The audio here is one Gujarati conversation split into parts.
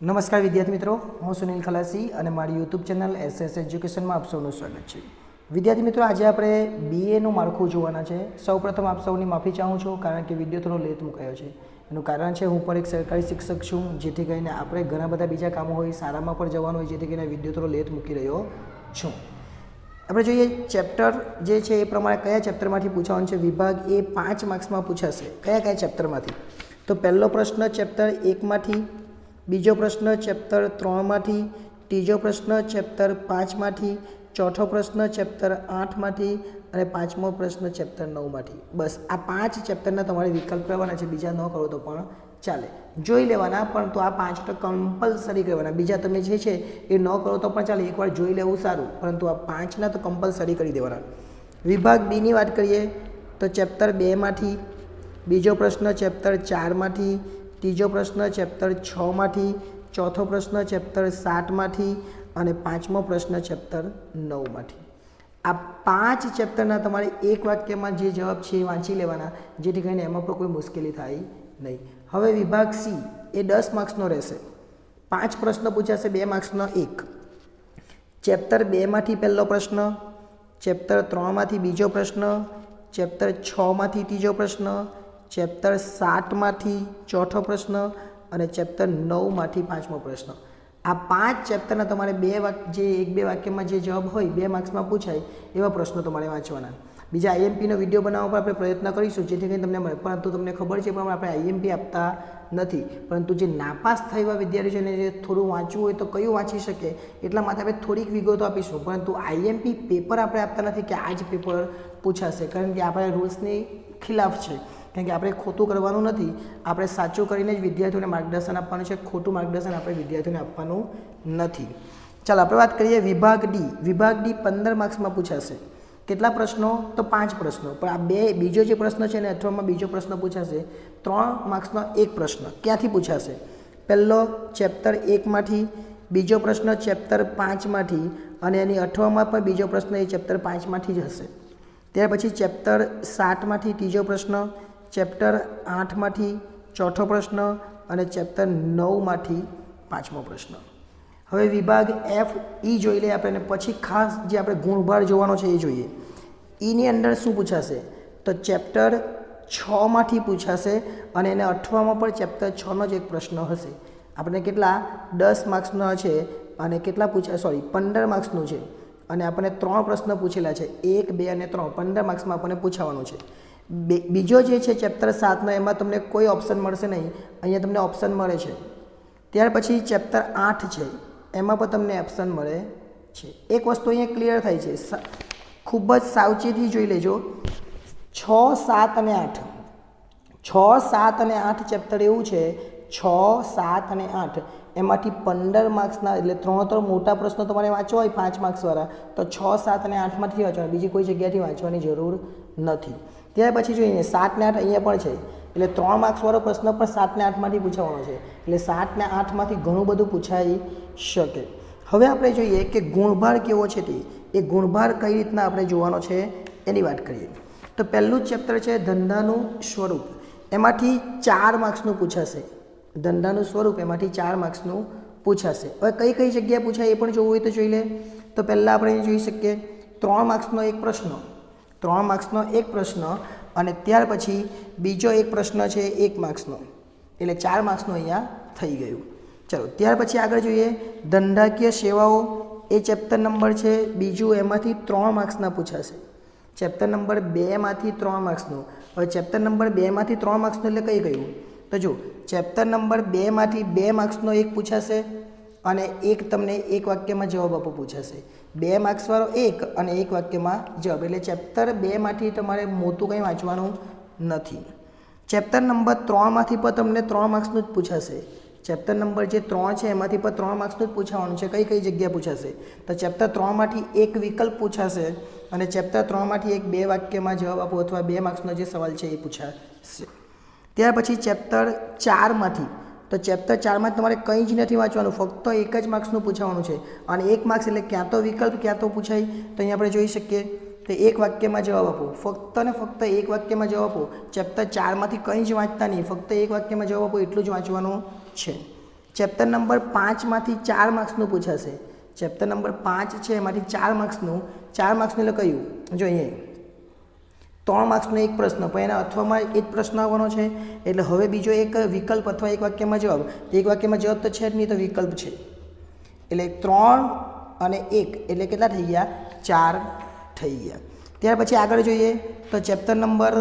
નમસ્કાર વિદ્યાર્થી મિત્રો, હું સુનિલ ખલાસી અને મારી યુટ્યુબ ચેનલ SS એજ્યુકેશનમાં આપ સૌનું સ્વાગત છે। વિદ્યાર્થી મિત્રો, આજે આપણે BAનું માળખું જોવાના છે। સૌપ્રથમ આપ સૌની માફી ચાહું છું કારણ કે વિડીયો થોડો લેટ મુકાયો છે। એનું કારણ છે હું પણ એક સરકારી શિક્ષક છું, જેથી કરીને આપણે ઘણા બધા બીજા કામો હોય, શાળામાં પણ જવાનું હોય, જેથી કરીને વિડીયો થોડો લેટ મૂકી રહ્યો છું। આપણે જોઈએ ચેપ્ટર જે છે એ પ્રમાણે કયા ચેપ્ટરમાંથી પૂછવાનું છે। વિભાગ એ 5 માર્ક્સમાં પૂછાશે। કયા ચેપ્ટરમાંથી? તો પહેલો પ્રશ્ન ચેપ્ટર 1 માંથી, બીજો પ્રશ્ન ચેપ્ટર 3 માંથી, ત્રીજો પ્રશ્ન ચેપ્ટર 5 માંથી, ચોથો પ્રશ્ન ચેપ્ટર 8 માંથી અને પાંચમો પ્રશ્ન ચેપ્ટર 9 માંથી। બસ આ 5 ચેપ્ટરના તમારે વિકલ્પ કરવાના છે। બીજા ન કરો તો પણ ચાલે, જોઈ લેવાના, પરંતુ આ 5 તો કમ્પલસરી કરવાના। બીજા તમે જે છે એ ન કરો તો પણ ચાલે, એકવાર જોઈ લેવું સારું, પરંતુ આ 5ના તો કમ્પલસરી કરી દેવાના। વિભાગ બીની વાત કરીએ તો ચેપ્ટર 2 માંથી, બીજો પ્રશ્ન ચેપ્ટર 4 માંથી, ત્રીજો પ્રશ્ન ચેપ્ટર 6 માંથી, ચોથો પ્રશ્ન ચેપ્ટર 7 માંથી અને પાંચમો પ્રશ્ન ચેપ્ટર 9 માંથી। આ 5 ચેપ્ટરના તમારે એક વાક્યમાં જે જવાબ છે એ વાંચી લેવાના, જેથી કરીને એમાં પણ કોઈ મુશ્કેલી થાય નહીં। હવે વિભાગ સી એ 10 માર્ક્સનો રહેશે। 5 પ્રશ્ન પૂછાશે, 2 માર્ક્સનો એક। ચેપ્ટર 2 માંથી પહેલો પ્રશ્ન, ચેપ્ટર 3 માંથી બીજો પ્રશ્ન, ચેપ્ટર 6 માંથી ત્રીજો પ્રશ્ન, ચેપ્ટર 7 માંથી ચોથો પ્રશ્ન અને ચેપ્ટર 9 માંથી પાંચમો પ્રશ્ન। આ 5 ચેપ્ટરના તમારે એક બે વાક્યમાં જે જવાબ હોય 2 માર્ક્સમાં પૂછાય એવા પ્રશ્નો તમારે વાંચવાના। બીજા આઈએમપીનો વિડીયો બનાવવા પર આપણે પ્રયત્ન કરીશું, જેથી કરીને તમને મળે, પરંતુ તમને ખબર છે પણ આપણે આઈએમપી આપતા નથી। પરંતુ જે નાપાસ થયેલા વિદ્યાર્થીઓને જે થોડું વાંચવું હોય તો કયું વાંચી શકે, એટલા માટે આપણે થોડીક વિગતો આપીશું, પરંતુ આઈએમપી પેપર આપણે આપતા નથી કે આ જ પેપર પૂછાશે, કારણ કે આપણા રૂલ્સની ખિલાફ છે। કારણ કે આપણે ખોટું કરવાનું નથી, આપણે સાચું કરીને જ વિદ્યાર્થીઓને માર્ગદર્શન આપવાનું છે। ખોટું માર્ગદર્શન આપણે વિદ્યાર્થીઓને આપવાનું નથી। ચાલો આપણે વાત કરીએ વિભાગ ડી। વિભાગ ડી 15 માર્ક્સમાં પૂછાશે। કેટલા પ્રશ્નો? તો 5 પ્રશ્નો, પણ આ બીજો જે પ્રશ્ન છે ને અથવામાં બીજો પ્રશ્ન પૂછાશે। 3 માર્ક્સનો એક પ્રશ્ન ક્યાંથી પૂછાશે? પહેલો ચેપ્ટર 1 માંથી, બીજો પ્રશ્ન ચેપ્ટર 5 માંથી અને એની અથવામાં પણ બીજો પ્રશ્ન એ ચેપ્ટર 5 માંથી જ હશે। ત્યાર પછી ચેપ્ટર 7 માંથી ત્રીજો પ્રશ્ન, ચેપ્ટર 8 માંથી ચોથો પ્રશ્ન અને ચેપ્ટર 9 માંથી પાંચમો પ્રશ્ન। હવે વિભાગ એફ ઈ જોઈ લઈએ આપણે, પછી ખાસ જે આપણે ગુણભાર જોવાનો છે એ જોઈએ। ઈની અંદર શું પૂછાશે? તો ચેપ્ટર 6 માંથી પૂછાશે અને એને અથવામાં પણ ચેપ્ટર 6નો જ એક પ્રશ્ન હશે। આપણે કેટલા 10 માર્ક્સનો છે અને કેટલા 15 માર્ક્સનું છે અને આપણને 3 પ્રશ્ન પૂછેલા છે, 1, 2 અને 3, 15 માર્ક્સમાં આપણને પૂછવાનું છે। બીજો જે છે ચેપ્ટર 7નો, એમાં તમને કોઈ ઓપ્શન મળશે નહીં, અહીંયા તમને ઓપ્શન મળે છે। ત્યાર પછી ચેપ્ટર 8 છે, એમાં પણ તમને ઓપ્શન મળે છે। એક વસ્તુ અહીંયા ક્લિયર થાય છે, ખૂબ જ સાવચેતી જોઈ લેજો। 6, 7 અને 8, 6, 7 અને 8 ચેપ્ટર એવું છે, 6, 7 અને 8 એમાંથી 15 માર્ક્સના, એટલે 3 મોટા પ્રશ્નો તમારે વાંચવા હોય 5 માર્ક્સવાળા, તો 6, 7 અને 8માંથી વાંચવાના, બીજી કોઈ જગ્યાથી વાંચવાની જરૂર નથી। ત્યાર પછી જોઈએ 7 ને 8 અહીંયા પણ છે, એટલે 3 માર્ક્સવાળો પ્રશ્ન પણ 7 ને 8માંથી પૂછવાનો છે, એટલે 7 ને 8માંથી ઘણું બધું પૂછાઈ શકે। હવે આપણે જોઈએ કે ગુણભાર કેવો છે તે, એ ગુણભાર કઈ રીતના આપણે જોવાનો છે એની વાત કરીએ। તો પહેલું જ ચેપ્ટર છે ધંધાનું સ્વરૂપ, એમાંથી 4 માર્ક્સનું પૂછાશે। ધંધાનું સ્વરૂપ એમાંથી 4 માર્ક્સનું પૂછાશે। હવે કઈ જગ્યાએ પૂછાય એ પણ જોવું હોય તો જોઈ લે। તો પહેલાં આપણે જોઈ શકીએ 3 માર્ક્સનો એક પ્રશ્ન, 3 માર્ક્સનો એક પ્રશ્ન અને ત્યાર પછી બીજો એક પ્રશ્ન છે 1 માર્ક્સનો, એટલે 4 માર્ક્સનું અહીંયા થઈ ગયું। ચલો ત્યાર પછી આગળ જોઈએ ધંધાકીય સેવાઓ, એ ચેપ્ટર નંબર છે બીજું, એમાંથી 3 માર્ક્સના પૂછાશે। ચેપ્ટર નંબર 2 માંથી 3 માર્ક્સનું। હવે ચેપ્ટર નંબર 2 માંથી 3 માર્ક્સનું એટલે કઈ ગયું? તો જો ચેપ્ટર નંબર 2 માંથી 2 માર્ક્સનો એક પૂછાશે અને એક તમને એક વાક્યમાં જવાબ આપવો પૂછાશે। 2 માર્ક્સવાળો એક અને એક વાક્યમાં જવાબ, એટલે ચેપ્ટર 2 માંથી તમારે મોટું કંઈ વાંચવાનું નથી। ચેપ્ટર નંબર 3 માંથી પણ તમને 3 માર્ક્સનું જ પૂછાશે। ચેપ્ટર નંબર જે 3 છે એમાંથી પણ 3 માર્ક્સનું જ પૂછવાનું છે। કઈ જગ્યા પૂછાશે? તો ચેપ્ટર 3 માંથી એક વિકલ્પ પૂછાશે અને ચેપ્ટર 3 માંથી એક 2 વાક્યમાં જવાબ આપો અથવા 2 માર્ક્સનો જે સવાલ છે એ પૂછાશે। ત્યાર પછી ચેપ્ટર 4 માંથી, તો ચેપ્ટર 4માં તમારે કંઈ જ નથી વાંચવાનું, ફક્ત એક જ માર્ક્સનું પૂછવાનું છે અને 1 માર્ક્સ એટલે ક્યાં તો વિકલ્પ ક્યાં તો પૂછાય। તો અહીંયા આપણે જોઈ શકીએ તો એક વાક્યમાં જવાબ આપો, ફક્ત ને ફક્ત એક વાક્યમાં જવાબ આપો। ચેપ્ટર 4માંથી કંઈ જ વાંચતા નહીં, ફક્ત એક વાક્યમાં જવાબ આપો, એટલું જ વાંચવાનું છે। ચેપ્ટર નંબર 5માંથી 4 માર્ક્સનું પૂછાશે। ચેપ્ટર નંબર 5 છે એમાંથી 4 માર્ક્સનું 4 માર્ક્સનું એટલે કયું જો અહીંયા 3 માર્ક્સનો એક પ્રશ્ન પણ એના અથવામાં એક પ્રશ્ન આવવાનો છે એટલે હવે બીજો એક વિકલ્પ અથવા એક વાક્યમાં જવાબ એક વાક્યમાં જવાબ તો છે જ નહીં તો વિકલ્પ છે એટલે 3 અને 1 એટલે કેટલા થઈ ગયા 4 થઈ ગયા। ત્યાર પછી આગળ જોઈએ તો ચેપ્ટર નંબર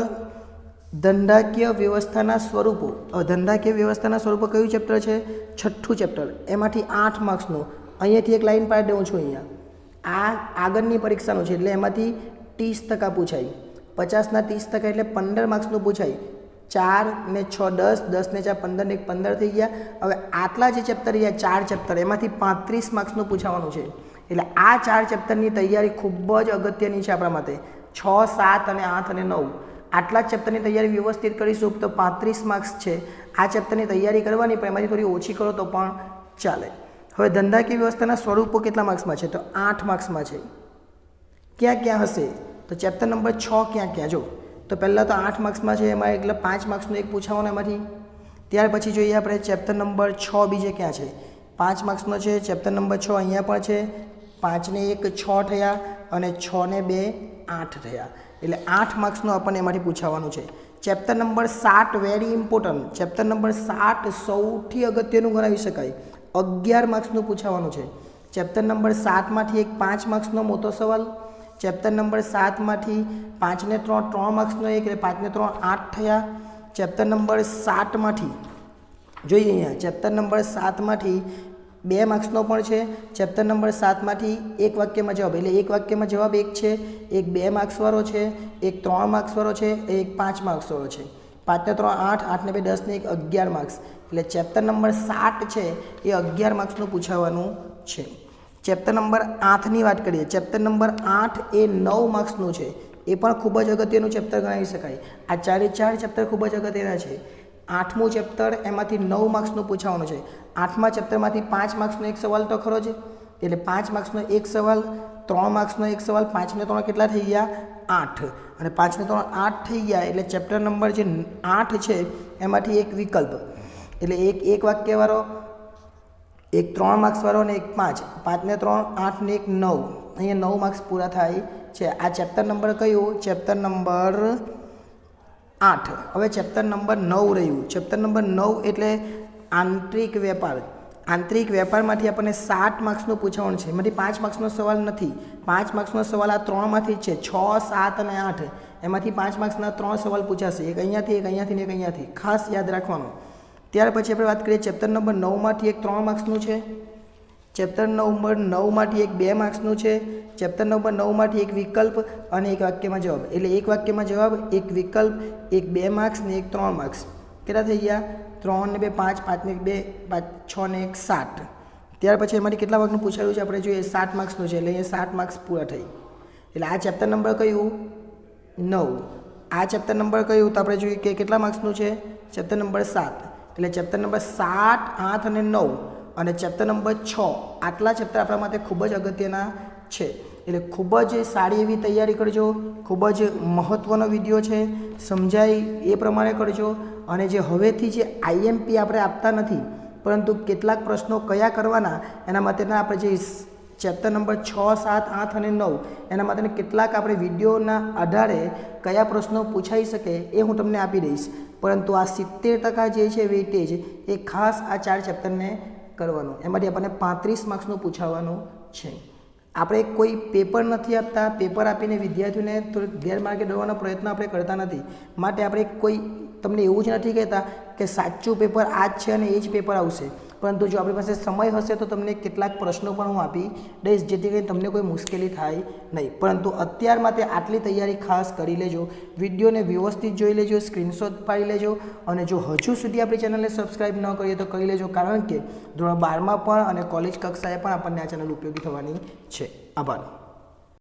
ધંધાકીય વ્યવસ્થાના સ્વરૂપો ધંધાકીય વ્યવસ્થાના સ્વરૂપો કયું ચેપ્ટર છે 6થું ચેપ્ટર એમાંથી 8 માર્ક્સનું અહીંયાથી એક લાઈન પાડી દઉં છું અહીંયા આ આગળની પરીક્ષાનું છે એટલે એમાંથી 30% પૂછાય 50ના 30% એટલે 15 માર્ક્સનું પૂછાય 4 ને 6 10 10 ને 4 15 ને 15 થઈ ગયા। હવે આટલા જે ચેપ્ટર રહ્યા 4 ચેપ્ટર એમાંથી 35 માર્ક્સનું પૂછાવાનું છે એટલે આ 4 ચેપ્ટરની તૈયારી ખૂબ જ અગત્યની છે આપણા માટે 6 7 અને 8 અને 9 આટલા ચેપ્ટરની તૈયારી વ્યવસ્થિત કરીશું તો 35 માર્ક્સ છે આ ચેપ્ટરની તૈયારી કરવાની પણ એમાંથી થોડી ઓછી કરો તો પણ ચાલે। હવે ધંધાકીય વ્યવસ્થાના સ્વરૂપો કેટલા માર્ક્સમાં છે તો 8 માર્ક્સમાં છે। ક્યાં ક્યાં હશે તો ચેપ્ટર નંબર 6 ક્યાં ક્યાં જો તો પહેલાં તો 8 માર્ક્સમાં છે એમાં એટલે 5 માર્ક્સનું એક પૂછાવાનું એમાંથી। ત્યાર પછી જોઈએ આપણે ચેપ્ટર નંબર 6 બીજે ક્યાં છે 5 માર્ક્સનો છે ચેપ્ટર નંબર 6 અહીંયા પણ છે 5 ને 1 6 થયા અને 6 ને 2 8 થયા એટલે 8 માર્ક્સનું આપણને એમાંથી પૂછાવાનું છે। Chapter number 7 very important chapter number 7 સૌથી અગત્યનું ગણાવી શકાય 11 માર્ક્સનું પૂછાવાનું છે। ચેપ્ટર નંબર 7માંથી એક 5 માર્ક્સનો મોટો સવાલ ચેપ્ટર નંબર 7માંથી 5 ને 3 3 માર્ક્સનો એક એટલે 5 ને 3 8 થયા। ચેપ્ટર નંબર 7માંથી જોઈએ અહીંયા ચેપ્ટર નંબર 7માંથી 2 માર્ક્સનો પણ છે ચેપ્ટર નંબર 7માંથી એક વાક્યમાં જવાબ એટલે એક વાક્યમાં જવાબ એક છે એક 2 માર્ક્સવાળો છે એક 3 માર્ક્સવાળો છે એક 5 માર્ક્સવાળો છે 5 ને 3 8 8 ને 2 10 ને 1 11 માર્ક્સ એટલે ચેપ્ટર નંબર 7 છે એ 11 માર્ક્સનું પૂછાવાનું છે। ચેપ્ટર નંબર 8ની વાત કરીએ ચેપ્ટર નંબર 8 એ 9 માર્ક્સનું છે એ પણ ખૂબ જ અગત્યનું ચેપ્ટર ગણાવી શકાય આ 4 ચેપ્ટર ખૂબ જ અગત્યના છે। 8મું ચેપ્ટર એમાંથી 9 માર્ક્સનું પૂછાવાનું છે 8મા ચેપ્ટરમાંથી 5 માર્ક્સનો એક સવાલ તો ખરો જ એટલે 5 માર્ક્સનો એક સવાલ 3 માર્ક્સનો એક સવાલ 5 ને 3 કેટલા થઈ ગયા 8 અને 5 ને 3 8 થઈ ગયા એટલે ચેપ્ટર નંબર જે 8 છે એમાંથી એક વિકલ્પ એટલે એક વાક્યવાળો એક 3 માર્ક્સવાળો અને એક 5 5 ને 3 8 ને 1 9 અહીંયા 9 માર્ક્સ પૂરા થાય છે। આ ચેપ્ટર નંબર કયું ચેપ્ટર નંબર 8 હવે ચેપ્ટર નંબર 9 રહ્યું ચેપ્ટર નંબર 9 એટલે આંતરિક વેપારમાંથી આપણને 7 માર્ક્સનું પૂછવાનું છે એમાંથી 5 માર્ક્સનો સવાલ નથી 5 માર્ક્સનો સવાલ આ 3માંથી જ છે 6 7 અને 8 એમાંથી 5 માર્ક્સના 3 સવાલ પૂછાશે એક અહીંયાથી એક અહીંયાથી ને એક અહીંયાથી ખાસ યાદ રાખવાનું। ત્યાર પછી આપણે વાત કરીએ ચેપ્ટર નંબર 9માંથી એક 3 માર્ક્સનું છે ચેપ્ટર નંબર 9માંથી એક 2 માર્ક્સનું છે ચેપ્ટર નંબર 9માંથી એક વિકલ્પ અને એક વાક્યમાં જવાબ એટલે એક વાક્યમાં જવાબ એક વિકલ્પ એક 2 માર્ક્સ ને એક 3 માર્ક્સ કેટલા થઈ ગયા 3 ને 2 5 5 ને 2 5 6 ને 1 7 ત્યાર પછી એમાંથી કેટલા માર્ક્સનું પૂછાયું છે આપણે જોઈએ 7 માર્ક્સનું છે એટલે અહીંયા 7 માર્ક્સ પૂરા થઈ એટલે આ ચેપ્ટર નંબર કયું 9 આ ચેપ્ટર નંબર કયું તો આપણે જોઈએ કે કેટલા માર્ક્સનું છે ચેપ્ટર નંબર 7 એટલે ચેપ્ટર નંબર 7 8 અને 9 અને ચેપ્ટર નંબર 6 આટલા ચેપ્ટર આપણા માટે ખૂબ જ અગત્યના છે એટલે ખૂબ જ સારી એવી તૈયારી કરજો ખૂબ જ મહત્ત્વનો વિડીયો છે સમજાય એ પ્રમાણે કરજો અને જે હવેથી જે આઈએમપી આપણે આપતા નથી પરંતુ કેટલાક પ્રશ્નો કયા કરવાના એના માટેના આપણે જે ચેપ્ટર નંબર 6 7 8 અને 9 એના માટેના કેટલાક આપણે વિડીયોના આધારે કયા પ્રશ્નો પૂછાઈ શકે એ હું તમને આપી દઈશ પરંતુ આ 70% જે છે વેઇટેજ એ ખાસ આ 4 ચેપ્ટરને કરવાનું એમાંથી આપણને 35 માર્ક્સનું પૂછાવાનું છે। આપણે કોઈ પેપર નથી આપતા પેપર આપીને વિદ્યાર્થીઓને થોડીક ગેરમાર્ગે દોરવાનો પ્રયત્ન આપણે કરતા નથી માટે આપણે કોઈ તમને એવું જ નથી કહેતા કે સાચું પેપર આ જ છે અને એ જ પેપર આવશે પરંતુ જો આપણી પાસે સમય હશે તો તમને કેટલાક પ્રશ્નો પણ હું આપી દઈશ જેથી કરીને તમને કોઈ મુશ્કેલી થાય નહીં પરંતુ અત્યાર માટે આટલી તૈયારી ખાસ કરી લેજો વિડીયોને વ્યવસ્થિત જોઈ લેજો સ્ક્રીનશોટ પાડી લેજો અને જો હજુ સુધી આપણી ચેનલને સબસ્ક્રાઈબ ન કરીએ તો કરી લેજો કારણ કે ધોરણ 12માં પણ અને કોલેજ કક્ષાએ પણ આપણને આ ચેનલ ઉપયોગી થવાની છે। આભાર।